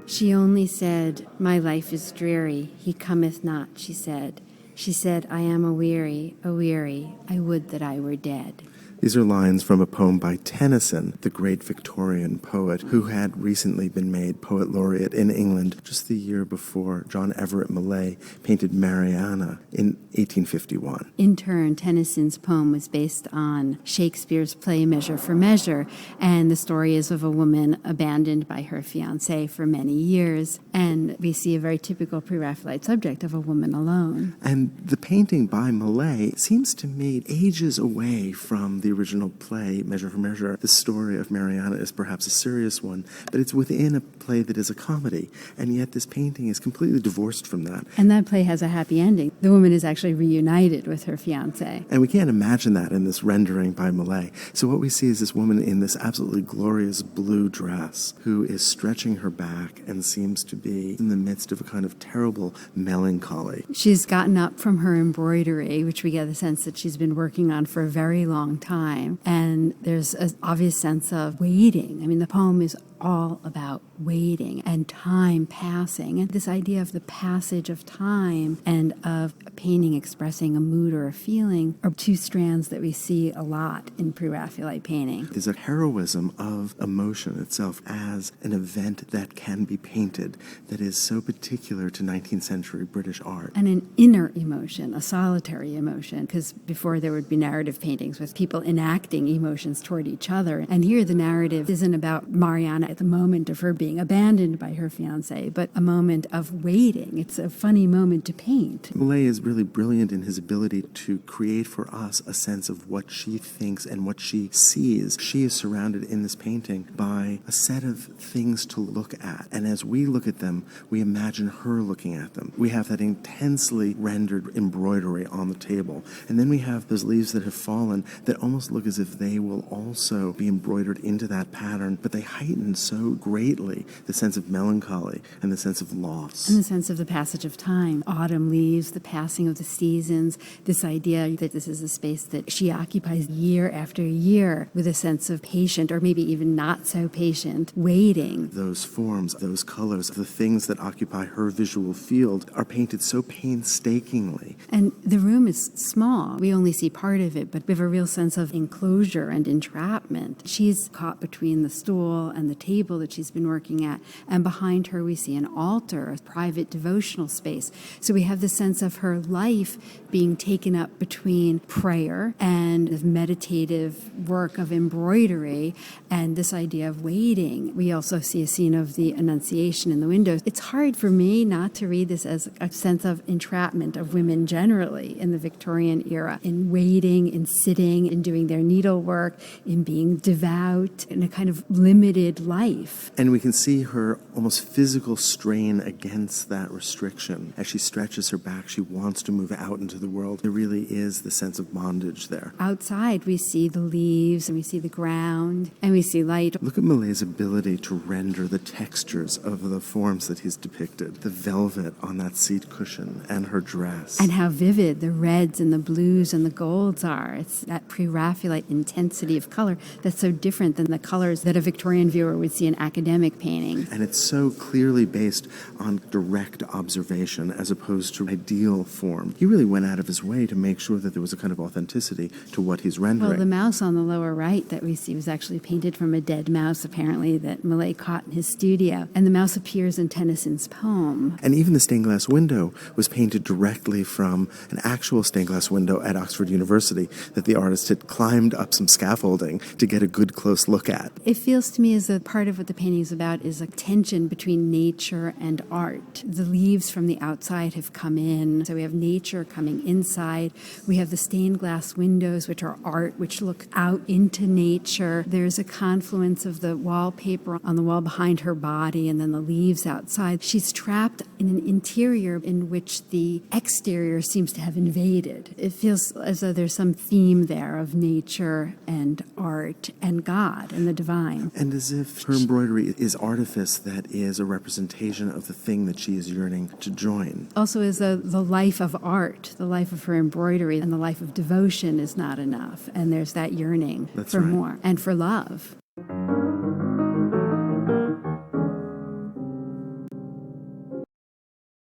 She only said, "My life is dreary, he cometh not," she said. She said, "I am aweary, I would that I were dead." These are lines from a poem by Tennyson, the great Victorian poet, who had recently been made poet laureate in England just the year before John Everett Millais painted Mariana in 1851. In turn, Tennyson's poem was based on Shakespeare's play Measure for Measure, and the story is of a woman abandoned by her fiancé for many years, and we see a very typical Pre-Raphaelite subject of a woman alone. And the painting by Millais seems to me ages away from the original play, Measure for Measure. The story of Mariana is perhaps a serious one, but it's within a play that is a comedy, and yet this painting is completely divorced from that. And that play has a happy ending. The woman is actually reunited with her fiancé. And we can't imagine that in this rendering by Millais. So what we see is this woman in this absolutely glorious blue dress who is stretching her back and seems to be in the midst of a kind of terrible melancholy. She's gotten up from her embroidery, which we get the sense that she's been working on for a very long time. And there's an obvious sense of waiting. I mean, the poem is all about waiting and time passing. And this idea of the passage of time and of a painting expressing a mood or a feeling are two strands that we see a lot in Pre-Raphaelite painting. There's a heroism of emotion itself as an event that can be painted that is so particular to 19th century British art. And an inner emotion, a solitary emotion, because before there would be narrative paintings with people enacting emotions toward each other. And here the narrative isn't about Mariana at the moment of her being abandoned by her fiancé, but a moment of waiting. It's a funny moment to paint. Millais is really brilliant in his ability to create for us a sense of what she thinks and what she sees. She is surrounded in this painting by a set of things to look at, and as we look at them, we imagine her looking at them. We have that intensely rendered embroidery on the table, and then we have those leaves that have fallen that almost look as if they will also be embroidered into that pattern, but they heighten so greatly the sense of melancholy and the sense of loss. And the sense of the passage of time. Autumn leaves, the passing of the seasons, this idea that this is a space that she occupies year after year with a sense of patient, or maybe even not so patient, waiting. Those forms, those colors, the things that occupy her visual field are painted so painstakingly. And the room is small. We only see part of it, but we have a real sense of enclosure and entrapment. She's caught between the stool and the table that she's been working at, and behind her we see an altar, a private devotional space. So we have the sense of her life being taken up between prayer and the meditative work of embroidery and this idea of waiting. We also see a scene of the Annunciation in the windows. It's hard for me not to read this as a sense of entrapment of women generally in the Victorian era, in waiting, in sitting, in doing their needlework, in being devout, in a kind of limited life. And we can see her almost physical strain against that restriction. As she stretches her back, she wants to move out into the world. There really is the sense of bondage there. Outside, we see the leaves, and we see the ground, and we see light. Look at Millais' ability to render the textures of the forms that he's depicted. The velvet on that seat cushion and her dress. And how vivid the reds and the blues and the golds are. It's that Pre-Raphaelite intensity of color that's so different than the colors that a Victorian viewer would see in academic painting. And it's so clearly based on direct observation as opposed to ideal form. He really went out of his way to make sure that there was a kind of authenticity to what he's rendering. Well, the mouse on the lower right that we see was actually painted from a dead mouse, apparently, that Millais caught in his studio. And the mouse appears in Tennyson's poem. And even the stained glass window was painted directly from an actual stained glass window at Oxford University that the artist had climbed up some scaffolding to get a good close look at. It feels to me as though part of what the painting is about is a tension between nature and art. The leaves from the outside have come in, so we have nature coming inside. We have the stained glass windows, which are art, which look out into nature. There's a confluence of the wallpaper on the wall behind her body and then the leaves outside. She's trapped in an interior in which the exterior seems to have invaded. It feels as though there's some theme there of nature and art and God and the divine. And as if her embroidery is artifice that is a representation of the thing that she is yearning to join. Also, as though the life of art, the life of her embroidery, and the life of devotion is not enough. And there's that yearning for more and for love.